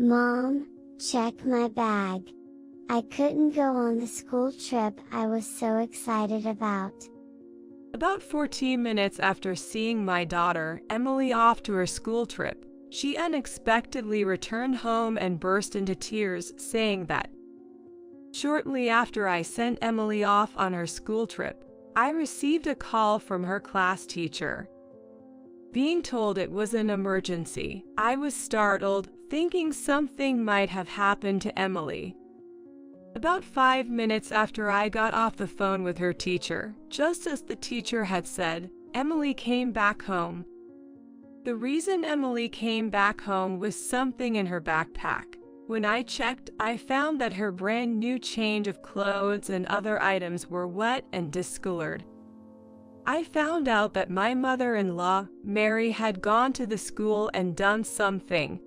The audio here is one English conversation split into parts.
Mom, check my bag. I couldn't go on the school trip I was so excited about. About 14 minutes after seeing my daughter, Emily, off to her school trip, she unexpectedly returned home and burst into tears, saying that shortly after I sent Emily off on her school trip, I received a call from her class teacher. Being told it was an emergency, I was startled, thinking something might have happened to Emily. About 5 minutes after I got off the phone with her teacher, just as the teacher had said, Emily came back home. The reason Emily came back home was something in her backpack. When I checked, I found that her brand new change of clothes and other items were wet and discolored. I found out that my mother-in-law, Mary, had gone to the school and done something.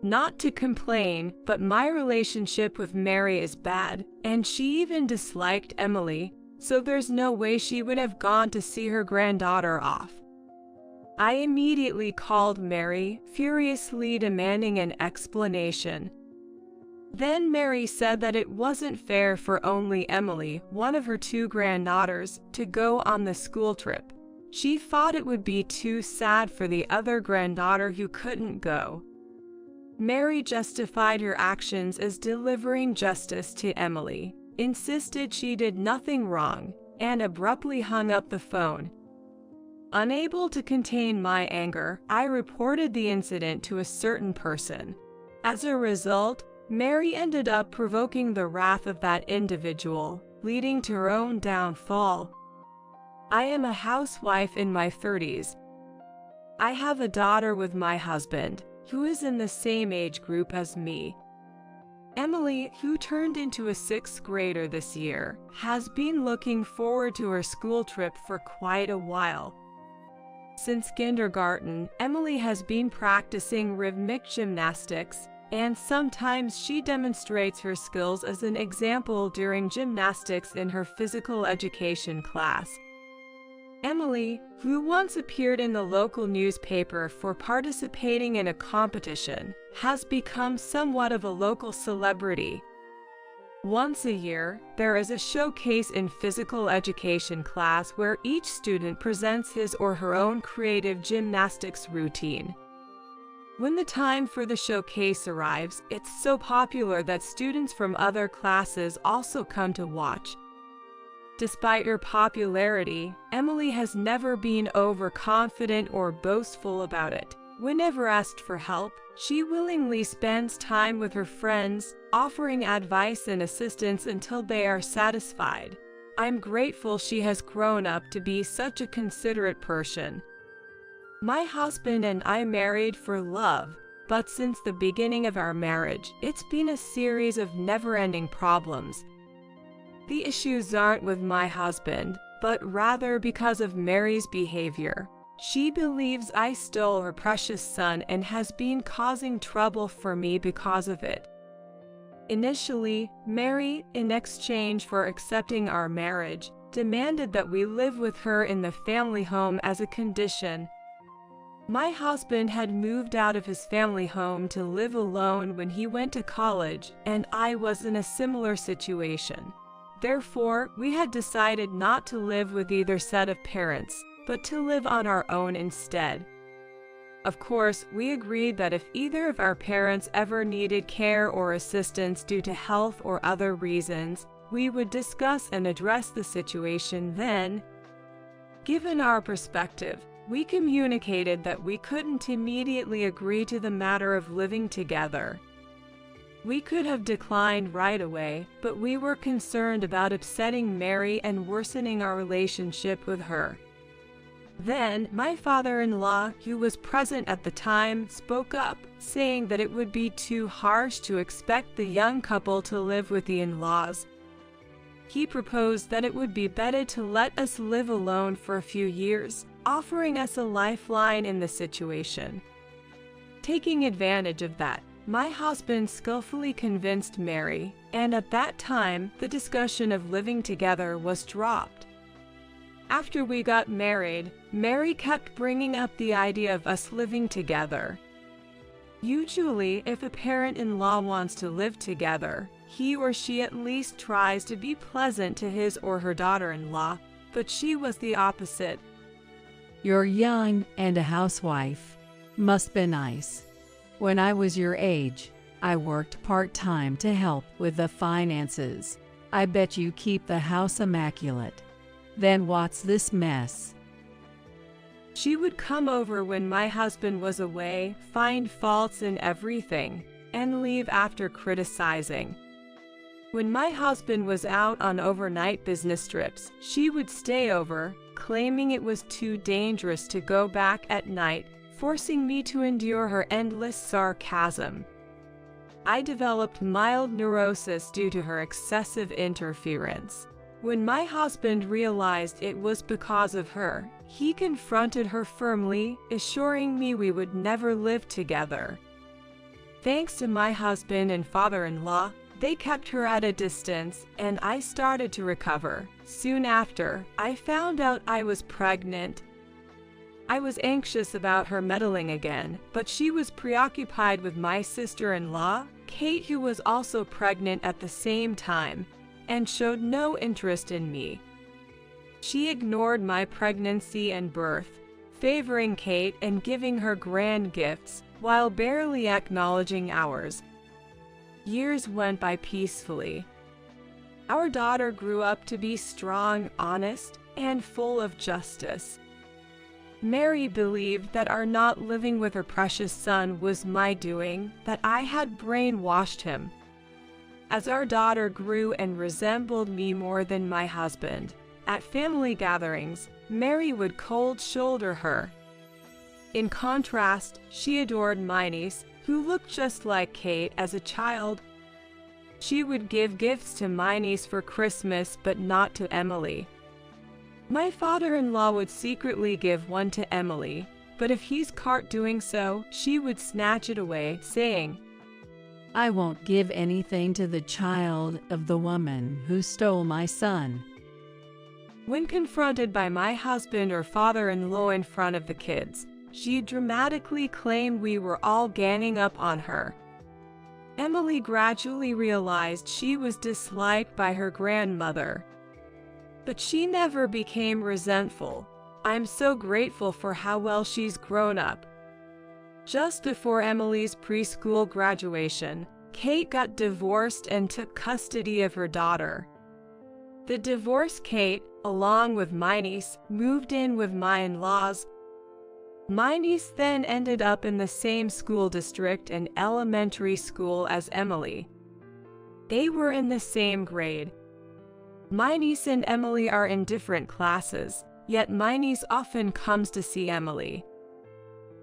Not to complain, but my relationship with Mary is bad, and she even disliked Emily, so there's no way she would have gone to see her granddaughter off. I immediately called Mary, furiously demanding an explanation. Then Mary said that it wasn't fair for only Emily, one of her 2 granddaughters, to go on the school trip. She thought it would be too sad for the other granddaughter who couldn't go. Mary justified her actions as delivering justice to Emily, insisted she did nothing wrong, and abruptly hung up the phone. Unable to contain my anger, I reported the incident to a certain person. As a result, Mary ended up provoking the wrath of that individual, leading to her own downfall. I am a housewife in my 30s. I have a daughter with my husband, who is in the same age group as me. Emily, who turned into a 6th grader this year, has been looking forward to her school trip for quite a while. Since kindergarten, Emily has been practicing rhythmic gymnastics, and sometimes she demonstrates her skills as an example during gymnastics in her physical education class. Emily, who once appeared in the local newspaper for participating in a competition, has become somewhat of a local celebrity. Once a year, there is a showcase in physical education class where each student presents his or her own creative gymnastics routine. When the time for the showcase arrives, it's so popular that students from other classes also come to watch. Despite her popularity, Emily has never been overconfident or boastful about it. Whenever asked for help, she willingly spends time with her friends, offering advice and assistance until they are satisfied. I'm grateful she has grown up to be such a considerate person. My husband and I married for love, but since the beginning of our marriage, it's been a series of never-ending problems. The issues aren't with my husband, but rather because of Mary's behavior. She believes I stole her precious son and has been causing trouble for me because of it. Initially, Mary, in exchange for accepting our marriage, demanded that we live with her in the family home as a condition. My husband had moved out of his family home to live alone when he went to college, and I was in a similar situation. Therefore, we had decided not to live with either set of parents, but to live on our own instead. Of course, we agreed that if either of our parents ever needed care or assistance due to health or other reasons, we would discuss and address the situation then. Given our perspective, we communicated that we couldn't immediately agree to the matter of living together. We could have declined right away, but we were concerned about upsetting Mary and worsening our relationship with her. Then, my father-in-law, who was present at the time, spoke up, saying that it would be too harsh to expect the young couple to live with the in-laws. He proposed that it would be better to let us live alone for a few years, offering us a lifeline in the situation. Taking advantage of that, my husband skillfully convinced Mary, and at that time, the discussion of living together was dropped. After we got married, Mary kept bringing up the idea of us living together. Usually, if a parent-in-law wants to live together, he or she at least tries to be pleasant to his or her daughter-in-law, but she was the opposite. You're young and a housewife. Must be nice. When I was your age, I worked part-time to help with the finances. I bet you keep the house immaculate. Then what's this mess? She would come over when my husband was away, find faults in everything, and leave after criticizing. When my husband was out on overnight business trips, she would stay over, claiming it was too dangerous to go back at night, forcing me to endure her endless sarcasm. I developed mild neurosis due to her excessive interference. When my husband realized it was because of her, he confronted her firmly, assuring me we would never live together. Thanks to my husband and father-in-law, they kept her at a distance, and I started to recover. Soon after, I found out I was pregnant. I was anxious about her meddling again, but she was preoccupied with my sister-in-law, Kate, who was also pregnant at the same time, and showed no interest in me. She ignored my pregnancy and birth, favoring Kate and giving her grand gifts, while barely acknowledging ours. Years went by peacefully. Our daughter grew up to be strong, honest, and full of justice. Mary believed that our not living with her precious son was my doing, that I had brainwashed him. As our daughter grew and resembled me more than my husband, at family gatherings, Mary would cold shoulder her. In contrast, she adored my niece, who looked just like Kate as a child. She would give gifts to my niece for Christmas, but not to Emily. My father-in-law would secretly give one to Emily, but if he's caught doing so, she would snatch it away, saying, I won't give anything to the child of the woman who stole my son. When confronted by my husband or father-in-law in front of the kids, she dramatically claimed we were all ganging up on her. Emily gradually realized she was disliked by her grandmother. But she never became resentful. I'm so grateful for how well she's grown up. Just before Emily's preschool graduation, Kate got divorced and took custody of her daughter. The divorced Kate, along with my niece, moved in with my in-laws. My niece then ended up in the same school district and elementary school as Emily. They were in the same grade. My niece and Emily are in different classes, yet my niece often comes to see Emily.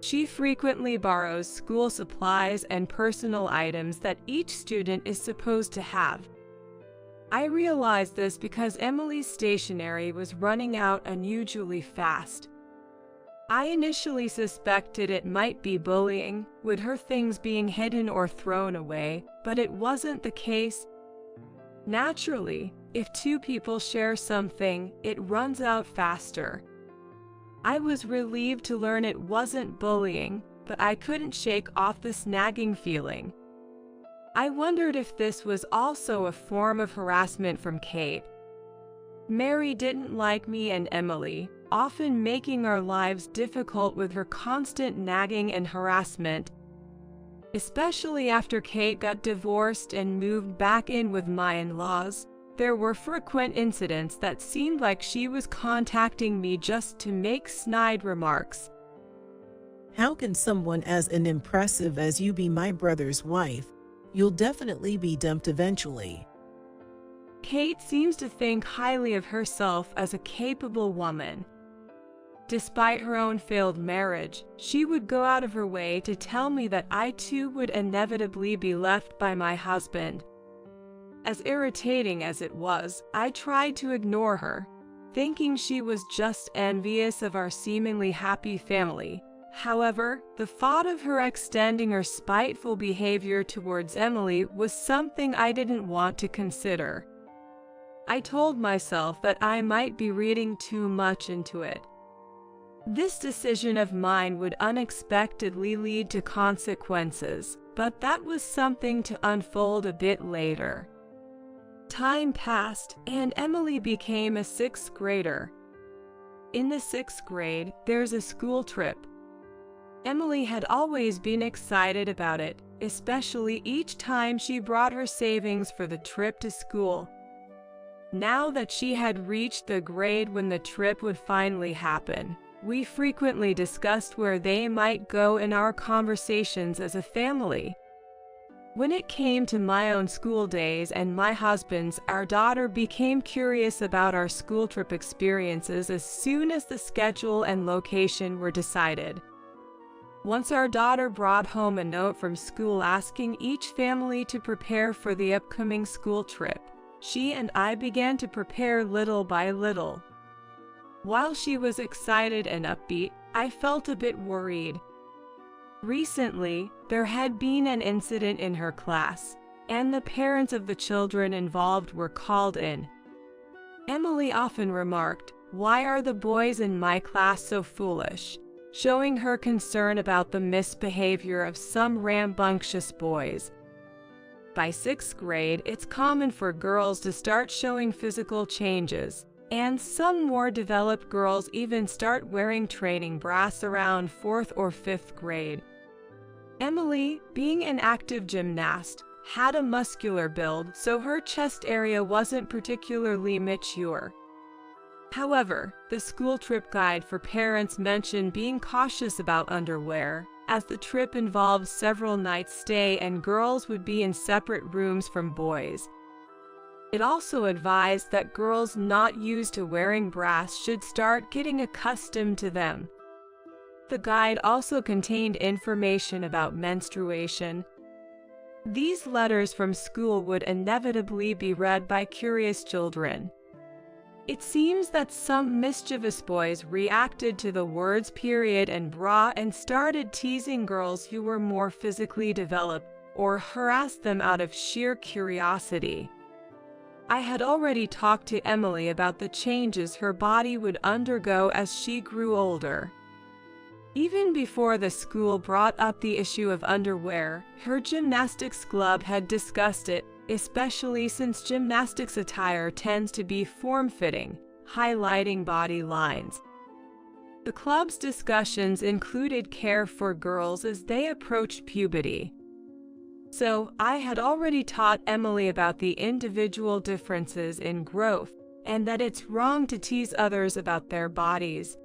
She frequently borrows school supplies and personal items that each student is supposed to have. I realized this because Emily's stationery was running out unusually fast. I initially suspected it might be bullying, with her things being hidden or thrown away, but it wasn't the case. Naturally, if two people share something, it runs out faster. I was relieved to learn it wasn't bullying, but I couldn't shake off this nagging feeling. I wondered if this was also a form of harassment from Kate. Mary didn't like me and Emily, often making our lives difficult with her constant nagging and harassment. Especially after Kate got divorced and moved back in with my in-laws, there were frequent incidents that seemed like she was contacting me just to make snide remarks. How can someone as impressive as you be my brother's wife? You'll definitely be dumped eventually. Kate seems to think highly of herself as a capable woman. Despite her own failed marriage, she would go out of her way to tell me that I too would inevitably be left by my husband. As irritating as it was, I tried to ignore her, thinking she was just envious of our seemingly happy family. However, the thought of her extending her spiteful behavior towards Emily was something I didn't want to consider. I told myself that I might be reading too much into it. This decision of mine would unexpectedly lead to consequences, but that was something to unfold a bit later. Time passed, and Emily became a 6th grader. In the 6th grade, there's a school trip. Emily had always been excited about it, especially each time she brought her savings for the trip to school. Now that she had reached the grade when the trip would finally happen, we frequently discussed where they might go in our conversations as a family. When it came to my own school days and my husband's, our daughter became curious about our school trip experiences as soon as the schedule and location were decided. Once our daughter brought home a note from school asking each family to prepare for the upcoming school trip, she and I began to prepare little by little. While she was excited and upbeat, I felt a bit worried. Recently, there had been an incident in her class, and the parents of the children involved were called in. Emily often remarked, "Why are the boys in my class so foolish?" showing her concern about the misbehavior of some rambunctious boys. By 6th grade, it's common for girls to start showing physical changes, and some more developed girls even start wearing training bras around 4th or 5th grade. Emily, being an active gymnast, had a muscular build, so her chest area wasn't particularly mature. However, the school trip guide for parents mentioned being cautious about underwear, as the trip involved several nights' stay and girls would be in separate rooms from boys. It also advised that girls not used to wearing bras should start getting accustomed to them. The guide also contained information about menstruation. These letters from school would inevitably be read by curious children. It seems that some mischievous boys reacted to the words period and bra and started teasing girls who were more physically developed or harassed them out of sheer curiosity. I had already talked to Emily about the changes her body would undergo as she grew older. Even before the school brought up the issue of underwear, her gymnastics club had discussed it, especially since gymnastics attire tends to be form-fitting, highlighting body lines. The club's discussions included care for girls as they approached puberty. So, I had already taught Emily about the individual differences in growth, and that it's wrong to tease others about their bodies.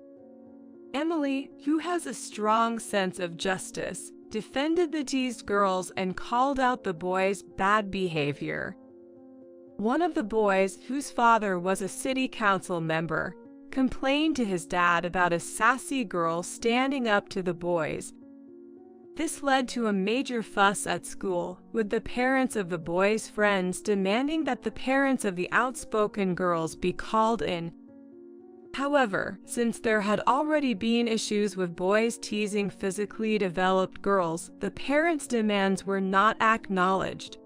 Emily, who has a strong sense of justice, defended the teased girls and called out the boys' bad behavior. One of the boys, whose father was a city council member, complained to his dad about a sassy girl standing up to the boys. This led to a major fuss at school, with the parents of the boys' friends demanding that the parents of the outspoken girls be called in. However, since there had already been issues with boys teasing physically developed girls, the parents' demands were not acknowledged.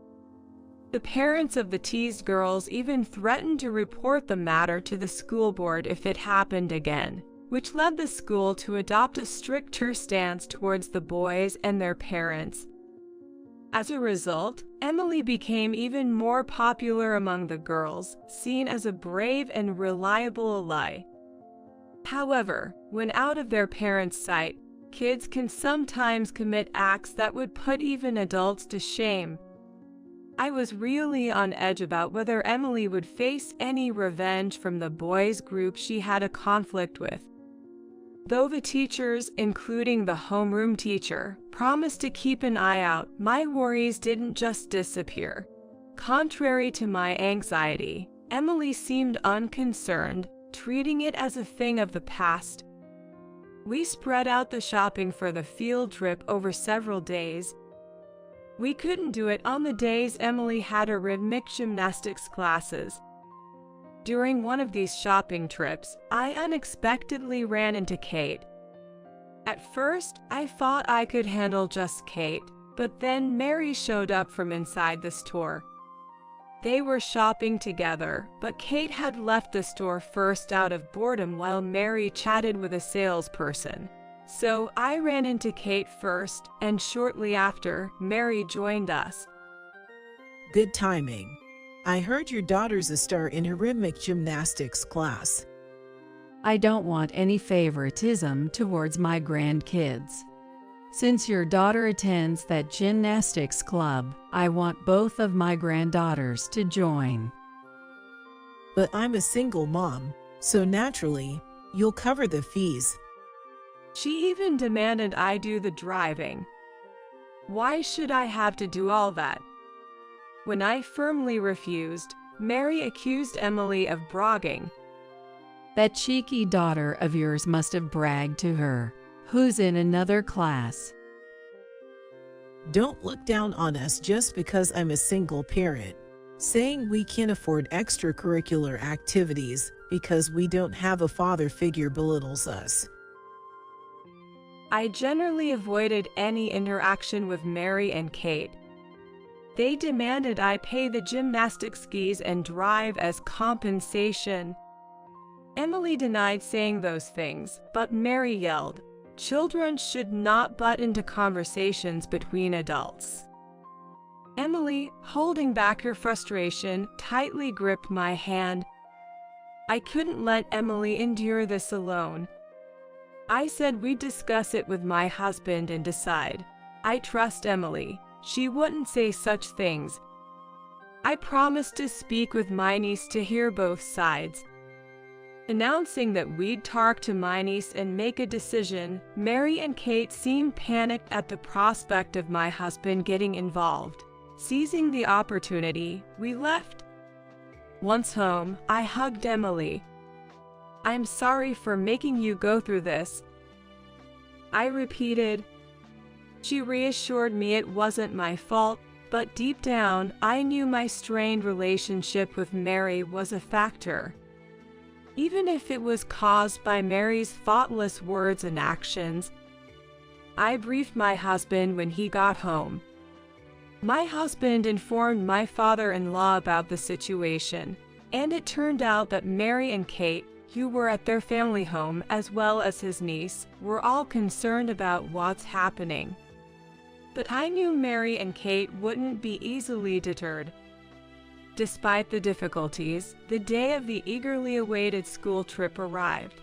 The parents of the teased girls even threatened to report the matter to the school board if it happened again, which led the school to adopt a stricter stance towards the boys and their parents. As a result, Emily became even more popular among the girls, seen as a brave and reliable ally. However, when out of their parents' sight, kids can sometimes commit acts that would put even adults to shame. I was really on edge about whether Emily would face any revenge from the boys' group she had a conflict with. Though the teachers, including the homeroom teacher, promised to keep an eye out, my worries didn't just disappear. Contrary to my anxiety, Emily seemed unconcerned, treating it as a thing of the past. We spread out the shopping for the field trip over several days. We couldn't do it on the days Emily had her rhythmic gymnastics classes. During one of these shopping trips, I unexpectedly ran into Kate. At first, I thought I could handle just Kate, but then Mary showed up from inside the store. They were shopping together, but Kate had left the store first out of boredom while Mary chatted with a salesperson. So I ran into Kate first, and shortly after, Mary joined us. Good timing. I heard your daughter's a star in her rhythmic gymnastics class. I don't want any favoritism towards my grandkids. Since your daughter attends that gymnastics club, I want both of my granddaughters to join. But I'm a single mom, so naturally, you'll cover the fees. She even demanded I do the driving. Why should I have to do all that? When I firmly refused, Mary accused Emily of bragging. That cheeky daughter of yours must have bragged to her, who's in another class. Don't look down on us just because I'm a single parent. Saying we can't afford extracurricular activities because we don't have a father figure belittles us. I generally avoided any interaction with Mary and Kate. They demanded I pay the gymnastics skis and drive as compensation. Emily denied saying those things, but Mary yelled, "Children should not butt into conversations between adults." Emily, holding back her frustration, tightly gripped my hand. I couldn't let Emily endure this alone. I said we'd discuss it with my husband and decide. I trust Emily. She wouldn't say such things. I promised to speak with my niece to hear both sides. Announcing that we'd talk to my niece and make a decision, Mary and Kate seemed panicked at the prospect of my husband getting involved. Seizing the opportunity, we left. Once home, I hugged Emily. "I'm sorry for making you go through this," I repeated. She reassured me it wasn't my fault, but deep down, I knew my strained relationship with Mary was a factor. Even if it was caused by Mary's thoughtless words and actions. I briefed my husband when he got home. My husband informed my father-in-law about the situation, and it turned out that Mary and Kate, who were at their family home as well as his niece, were all concerned about what's happening. But I knew Mary and Kate wouldn't be easily deterred. Despite the difficulties, the day of the eagerly awaited school trip arrived.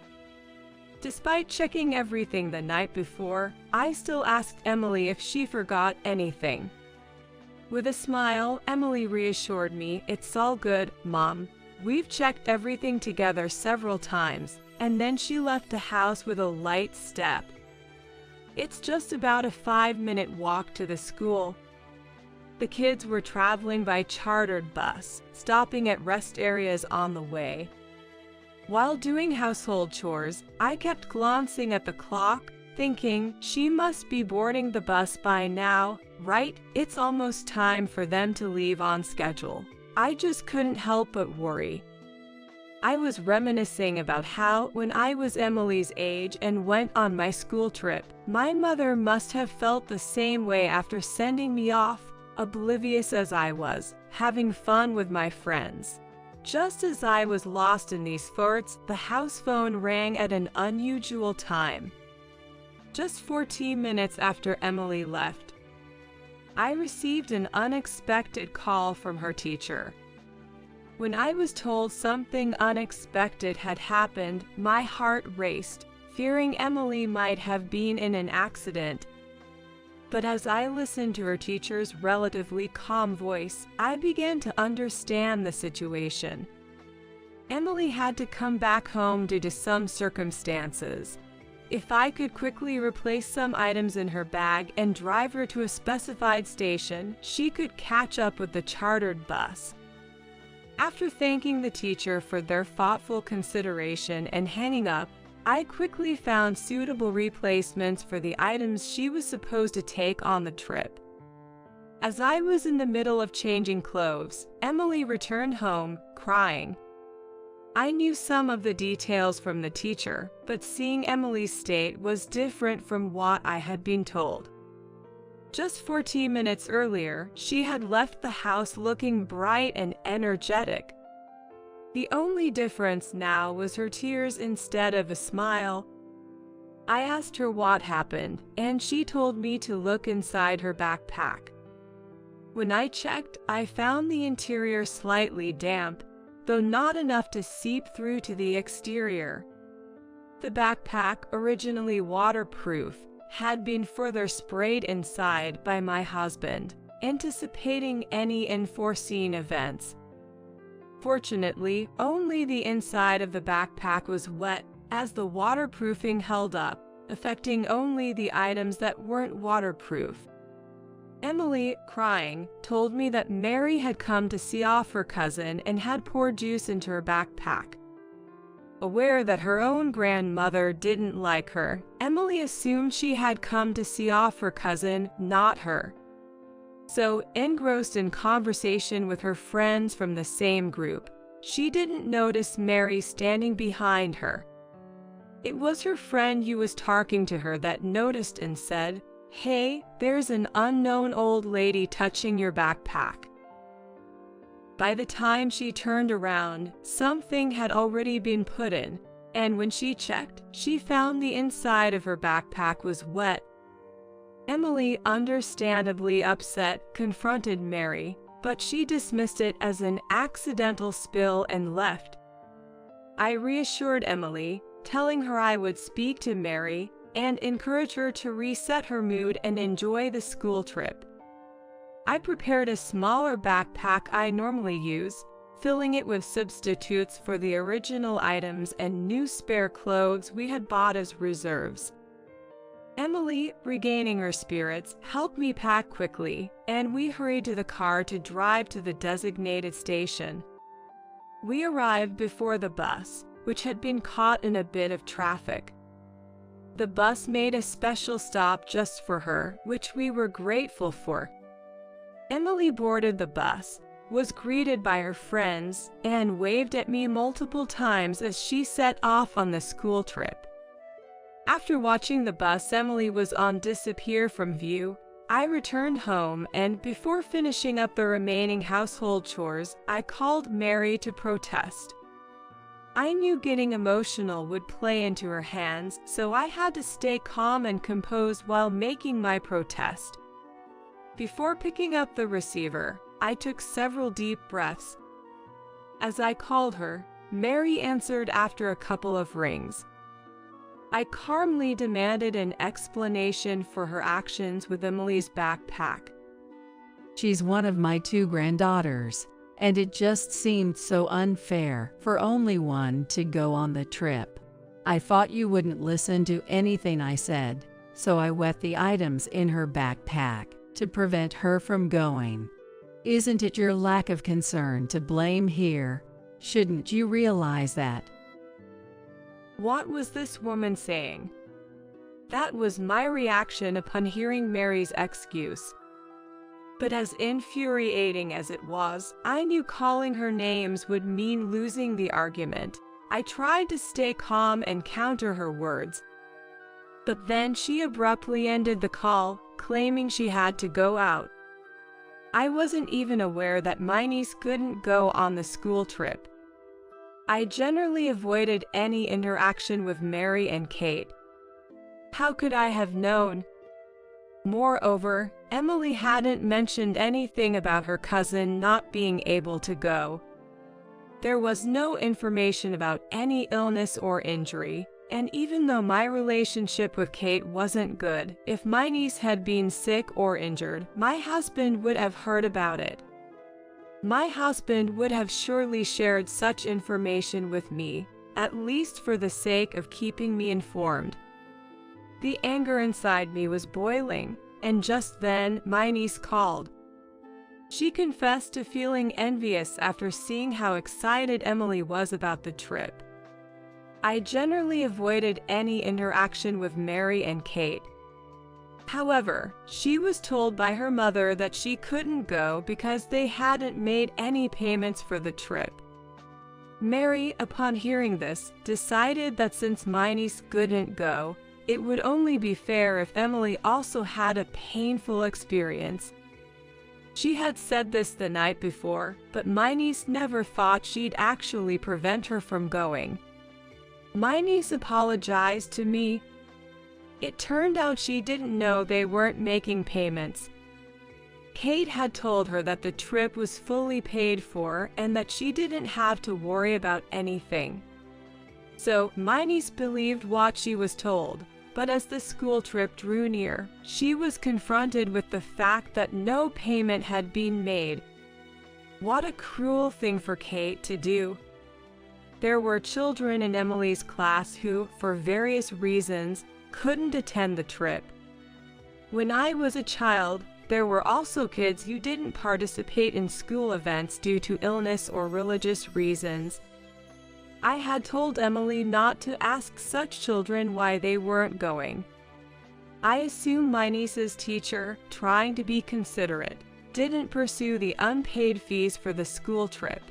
Despite checking everything the night before, I still asked Emily if she forgot anything. With a smile, Emily reassured me, "It's all good, Mom. We've checked everything together several times," and then she left the house with a light step. It's just about a 5-minute walk to the school. The kids were traveling by chartered bus, stopping at rest areas on the way. While doing household chores, I kept glancing at the clock, thinking, she must be boarding the bus by now, right? It's almost time for them to leave on schedule. I just couldn't help but worry. I was reminiscing about how, when I was Emily's age and went on my school trip, my mother must have felt the same way after sending me off, oblivious as I was, having fun with my friends. Just as I was lost in these thoughts, the house phone rang at an unusual time. Just 14 minutes after Emily left, I received an unexpected call from her teacher. When I was told something unexpected had happened, my heart raced, fearing Emily might have been in an accident. But as I listened to her teacher's relatively calm voice, I began to understand the situation. Emily had to come back home due to some circumstances. If I could quickly replace some items in her bag and drive her to a specified station, she could catch up with the chartered bus. After thanking the teacher for their thoughtful consideration and hanging up, I quickly found suitable replacements for the items she was supposed to take on the trip. As I was in the middle of changing clothes, Emily returned home, crying. I knew some of the details from the teacher, but seeing Emily's state was different from what I had been told. Just 14 minutes earlier, she had left the house looking bright and energetic. The only difference now was her tears instead of a smile. I asked her what happened, and she told me to look inside her backpack. When I checked, I found the interior slightly damp, though not enough to seep through to the exterior. The backpack, originally waterproof, had been further sprayed inside by my husband, anticipating any unforeseen events. Fortunately, only the inside of the backpack was wet, as the waterproofing held up, affecting only the items that weren't waterproof. Emily, crying, told me that Mary had come to see off her cousin and had poured juice into her backpack. Aware that her own grandmother didn't like her, Emily assumed she had come to see off her cousin, not her. So, engrossed in conversation with her friends from the same group, she didn't notice Mary standing behind her. It was her friend who was talking to her that noticed and said, "Hey, there's an unknown old lady touching your backpack." By the time she turned around, something had already been put in, and when she checked, she found the inside of her backpack was wet. Emily, understandably upset, confronted Mary, but she dismissed it as an accidental spill and left. I reassured Emily, telling her I would speak to Mary and encourage her to reset her mood and enjoy the school trip. I prepared a smaller backpack I normally use, filling it with substitutes for the original items and new spare clothes we had bought as reserves. Emily, regaining her spirits, helped me pack quickly, and we hurried to the car to drive to the designated station. We arrived before the bus, which had been caught in a bit of traffic. The bus made a special stop just for her, which we were grateful for. Emily boarded the bus, was greeted by her friends, and waved at me multiple times as she set off on the school trip. After watching the bus Emily was on disappear from view, I returned home, and before finishing up the remaining household chores, I called Mary to protest. I knew getting emotional would play into her hands, so I had to stay calm and composed while making my protest. Before picking up the receiver, I took several deep breaths. As I called her, Mary answered after a couple of rings. I calmly demanded an explanation for her actions with Emily's backpack. She's one of my 2 granddaughters, and it just seemed so unfair for only one to go on the trip. I thought you wouldn't listen to anything I said, so I wet the items in her backpack to prevent her from going. Isn't it your lack of concern to blame here? Shouldn't you realize that? What was this woman saying? That was my reaction upon hearing Mary's excuse. But as infuriating as it was, I knew calling her names would mean losing the argument. I tried to stay calm and counter her words. But then she abruptly ended the call, claiming she had to go out. I wasn't even aware that my niece couldn't go on the school trip. I generally avoided any interaction with Mary and Kate. How could I have known? Moreover, Emily hadn't mentioned anything about her cousin not being able to go. There was no information about any illness or injury, and even though my relationship with Kate wasn't good, if my niece had been sick or injured, my husband would have heard about it. My husband would have surely shared such information with me, at least for the sake of keeping me informed. The anger inside me was boiling, and just then my niece called. She confessed to feeling envious after seeing how excited Emily was about the trip. I generally avoided any interaction with Mary and Kate. However, she was told by her mother that she couldn't go because they hadn't made any payments for the trip. Mary, upon hearing this, decided that since my niece couldn't go, it would only be fair if Emily also had a painful experience. She had said this the night before, but my niece never thought she'd actually prevent her from going. My niece apologized to me. It turned out she didn't know they weren't making payments. Kate had told her that the trip was fully paid for and that she didn't have to worry about anything. So, my niece believed what she was told, but as the school trip drew near, she was confronted with the fact that no payment had been made. What a cruel thing for Kate to do. There were children in Emily's class who, for various reasons, couldn't attend the trip. When I was a child, there were also kids who didn't participate in school events due to illness or religious reasons. I had told Emily not to ask such children why they weren't going. I assume my niece's teacher, trying to be considerate, didn't pursue the unpaid fees for the school trip.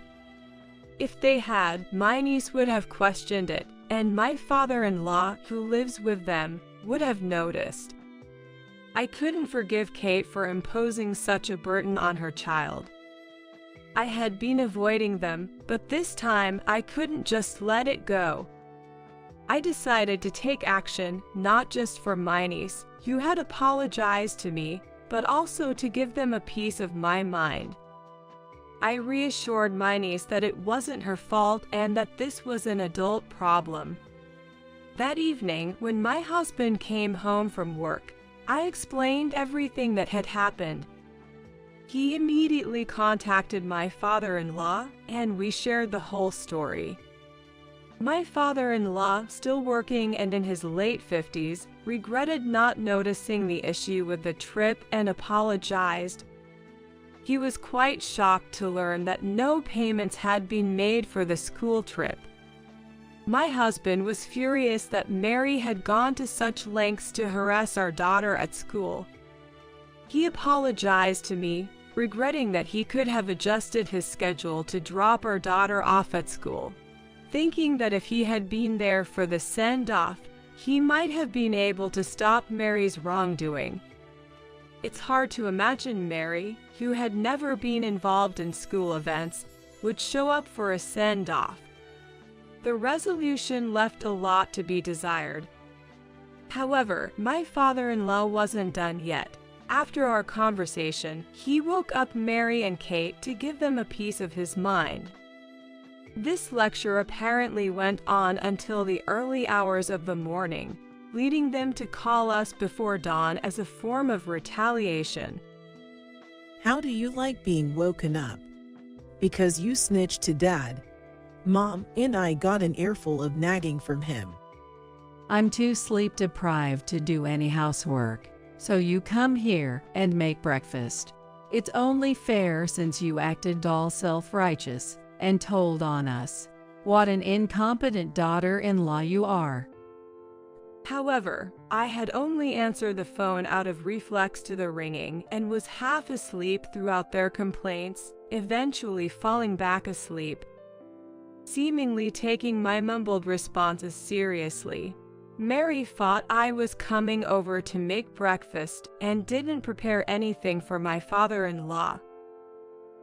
If they had, my niece would have questioned it, and my father-in-law, who lives with them, would have noticed. I couldn't forgive Kate for imposing such a burden on her child. I had been avoiding them, but this time I couldn't just let it go. I decided to take action, not just for my niece, who had apologized to me, but also to give them a piece of my mind. I reassured my niece that it wasn't her fault and that this was an adult problem. That evening, when my husband came home from work, I explained everything that had happened. He immediately contacted my father-in-law, and we shared the whole story. My father-in-law, still working and in his late 50s, regretted not noticing the issue with the trip and apologized. He was quite shocked to learn that no payments had been made for the school trip. My husband was furious that Mary had gone to such lengths to harass our daughter at school. He apologized to me, regretting that he could have adjusted his schedule to drop our daughter off at school, thinking that if he had been there for the send-off, he might have been able to stop Mary's wrongdoing. It's hard to imagine Mary, who had never been involved in school events, would show up for a send-off. The resolution left a lot to be desired. However, my father-in-law wasn't done yet. After our conversation, he woke up Mary and Kate to give them a piece of his mind. This lecture apparently went on until the early hours of the morning, leading them to call us before dawn as a form of retaliation. How do you like being woken up? Because you snitched to Dad. Mom and I got an earful of nagging from him. I'm too sleep deprived to do any housework, so you come here and make breakfast. It's only fair since you acted all self-righteous and told on us. What an incompetent daughter-in-law you are. However, I had only answered the phone out of reflex to the ringing and was half asleep throughout their complaints, eventually falling back asleep. Seemingly taking my mumbled responses seriously, Mary thought I was coming over to make breakfast and didn't prepare anything for my father-in-law.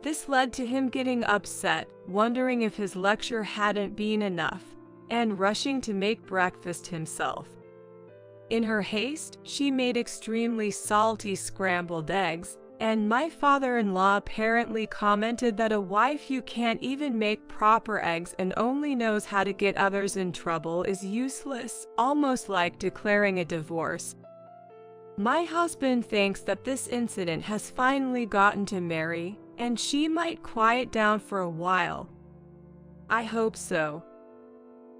This led to him getting upset, wondering if his lecture hadn't been enough, and rushing to make breakfast himself. In her haste, she made extremely salty scrambled eggs, and my father-in-law apparently commented that a wife who can't even make proper eggs and only knows how to get others in trouble is useless, almost like declaring a divorce. My husband thinks that this incident has finally gotten to Mary, and she might quiet down for a while. I hope so.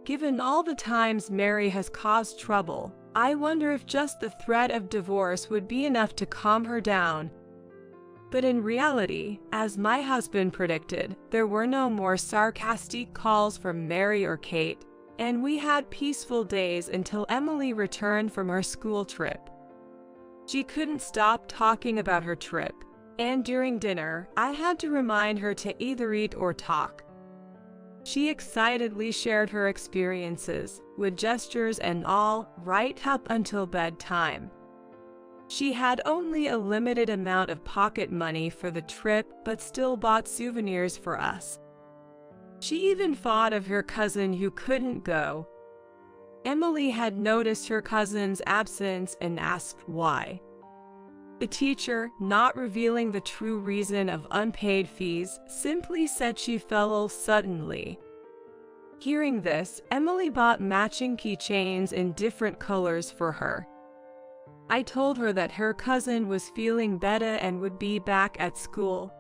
Given all the times Mary has caused trouble, I wonder if just the threat of divorce would be enough to calm her down. But in reality, as my husband predicted, there were no more sarcastic calls from Mary or Kate, and we had peaceful days until Emily returned from her school trip. She couldn't stop talking about her trip, and during dinner, I had to remind her to either eat or talk. She excitedly shared her experiences, with gestures and all, right up until bedtime. She had only a limited amount of pocket money for the trip, but still bought souvenirs for us. She even thought of her cousin who couldn't go. Emily had noticed her cousin's absence and asked why. The teacher, not revealing the true reason of unpaid fees, simply said she fell ill suddenly. Hearing this, Emily bought matching keychains in different colors for her. I told her that her cousin was feeling better and would be back at school.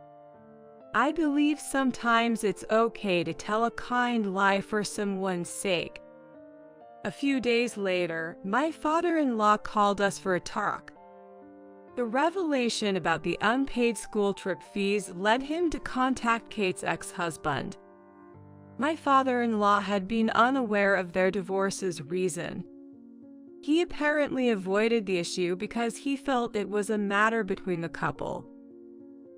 I believe sometimes it's okay to tell a kind lie for someone's sake. A few days later, my father-in-law called us for a talk. The revelation about the unpaid school trip fees led him to contact Kate's ex-husband. My father-in-law had been unaware of their divorce's reason. He apparently avoided the issue because he felt it was a matter between the couple.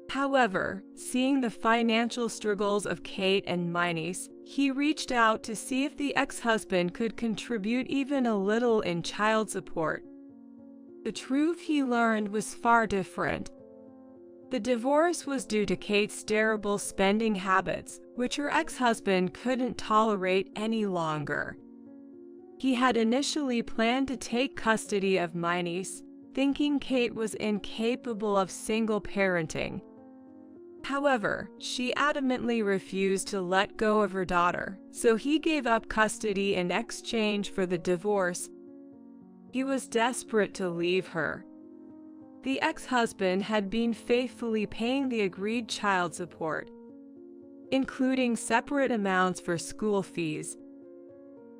However, seeing the financial struggles of Kate and my niece, he reached out to see if the ex-husband could contribute even a little in child support. The truth he learned was far different. The divorce was due to Kate's terrible spending habits, which her ex-husband couldn't tolerate any longer. He had initially planned to take custody of my niece, thinking Kate was incapable of single parenting. However, she adamantly refused to let go of her daughter, so he gave up custody in exchange for the divorce. He was desperate to leave her. The ex-husband had been faithfully paying the agreed child support, including separate amounts for school fees.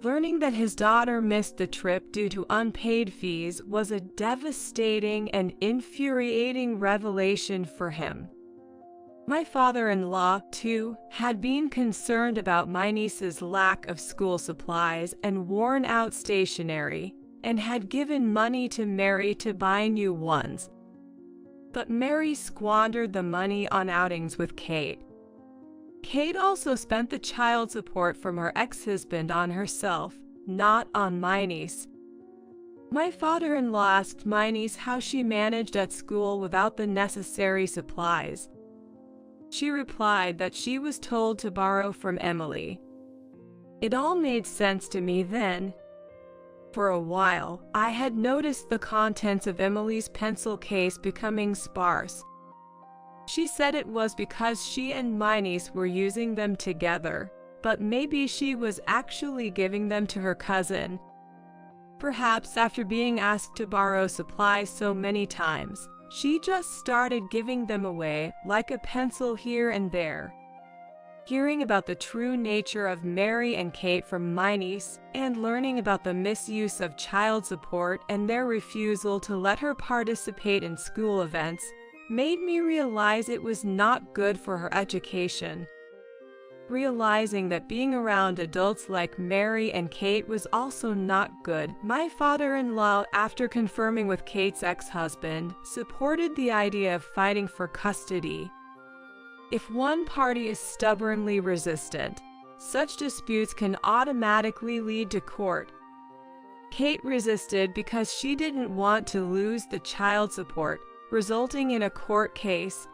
Learning that his daughter missed the trip due to unpaid fees was a devastating and infuriating revelation for him. My father-in-law, too, had been concerned about my niece's lack of school supplies and worn-out stationery, and had given money to Mary to buy new ones. But Mary squandered the money on outings with Kate. Kate also spent the child support from her ex-husband on herself, not on my niece. My father-in-law asked my niece how she managed at school without the necessary supplies. She replied that she was told to borrow from Emily. It all made sense to me then. For a while, I had noticed the contents of Emily's pencil case becoming sparse. She said it was because she and my niece were using them together, but maybe she was actually giving them to her cousin. Perhaps after being asked to borrow supplies so many times, she just started giving them away, like a pencil here and there. Hearing about the true nature of Mary and Kate from my niece, and learning about the misuse of child support and their refusal to let her participate in school events, made me realize it was not good for her education. Realizing that being around adults like Mary and Kate was also not good, my father-in-law, after confirming with Kate's ex-husband, supported the idea of fighting for custody. If one party is stubbornly resistant, such disputes can automatically lead to court. Kate resisted because she didn't want to lose the child support, resulting in a court case.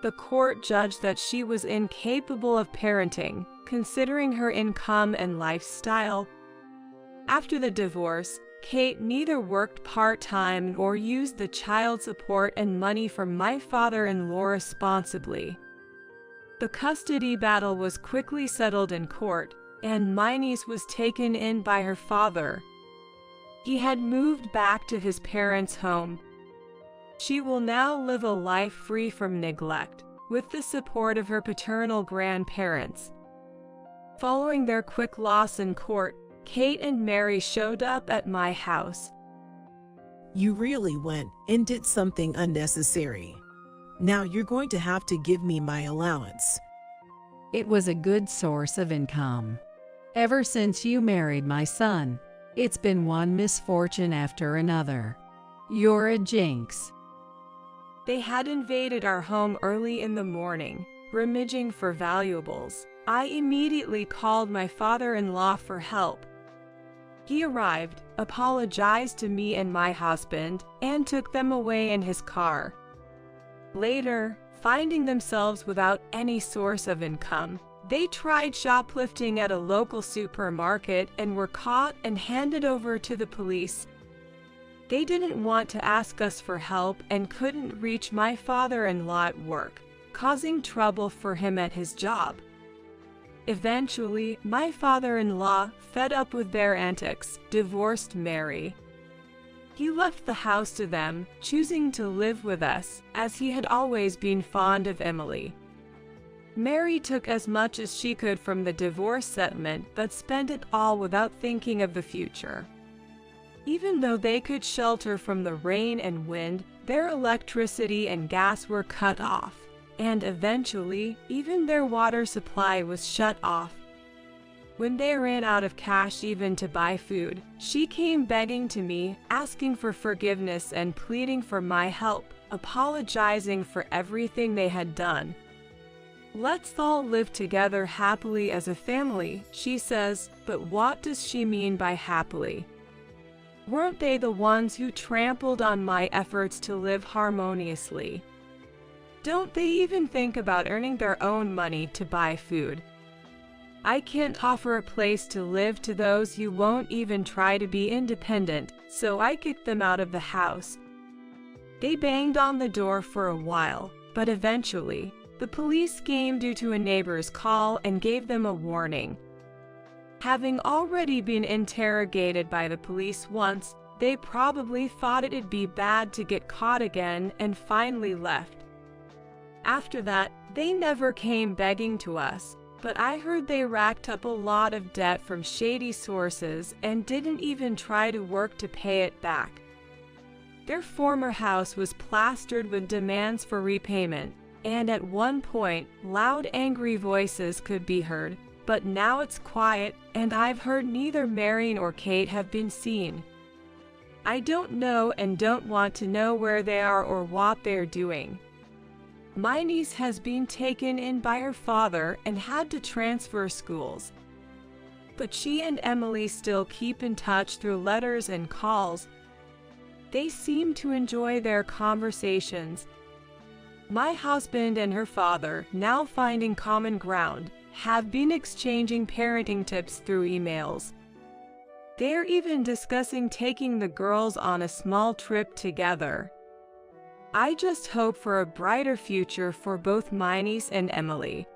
The court judged that she was incapable of parenting, considering her income and lifestyle. After the divorce, Kate neither worked part-time nor used the child support and money from my father-in-law responsibly. The custody battle was quickly settled in court, and my niece was taken in by her father. He had moved back to his parents' home. She will now live a life free from neglect, with the support of her paternal grandparents. Following their quick loss in court, Kate and Mary showed up at my house. You really went and did something unnecessary. Now you're going to have to give me my allowance. It was a good source of income. Ever since you married my son, it's been one misfortune after another. You're a jinx. They had invaded our home early in the morning, rummaging for valuables, I immediately called my father-in-law for help. He arrived, apologized to me and my husband, and took them away in his car. Later, finding themselves without any source of income, they tried shoplifting at a local supermarket and were caught and handed over to the police. They didn't want to ask us for help and couldn't reach my father-in-law at work, causing trouble for him at his job. Eventually, my father-in-law, fed up with their antics, divorced Mary. He left the house to them, choosing to live with us, as he had always been fond of Emily. Mary took as much as she could from the divorce settlement but spent it all without thinking of the future. Even though they could shelter from the rain and wind, their electricity and gas were cut off, and eventually, even their water supply was shut off. When they ran out of cash even to buy food, she came begging to me, asking for forgiveness and pleading for my help, apologizing for everything they had done. "Let's all live together happily as a family," she says, but what does she mean by happily? Weren't they the ones who trampled on my efforts to live harmoniously? Don't they even think about earning their own money to buy food? I can't offer a place to live to those who won't even try to be independent, so I kicked them out of the house. They banged on the door for a while, but eventually, the police came due to a neighbor's call and gave them a warning. Having already been interrogated by the police once, they probably thought it'd be bad to get caught again and finally left. After that, they never came begging to us, but I heard they racked up a lot of debt from shady sources and didn't even try to work to pay it back. Their former house was plastered with demands for repayment, and at one point, loud angry voices could be heard, but now it's quiet, and I've heard neither Mary nor Kate have been seen. I don't know and don't want to know where they are or what they're doing. My niece has been taken in by her father and had to transfer schools. But she and Emily still keep in touch through letters and calls. They seem to enjoy their conversations. My husband and her father, now finding common ground, have been exchanging parenting tips through emails. They're even discussing taking the girls on a small trip together. I just hope for a brighter future for both my niece and Emily.